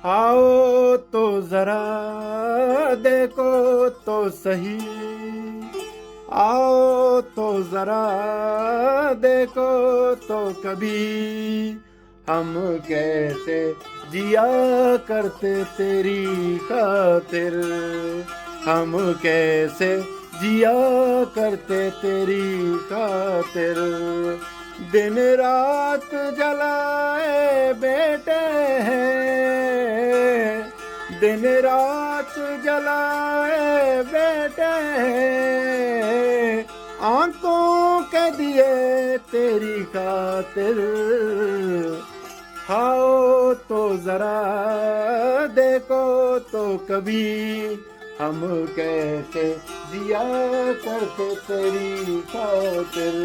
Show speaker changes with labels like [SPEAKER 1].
[SPEAKER 1] आओ तो जरा देखो तो सही, आओ तो जरा देखो तो कभी, हम कैसे जिया करते तेरी खातिर, हम कैसे जिया करते तेरी खातिर। दिन रात जलाए बेटे हैं, दिन रात जलाए बेटे हैं, आंखों के दिए तेरी खातिर। आओ तो जरा देखो तो कभी, हम कैसे जिया करते तेरी खातिर।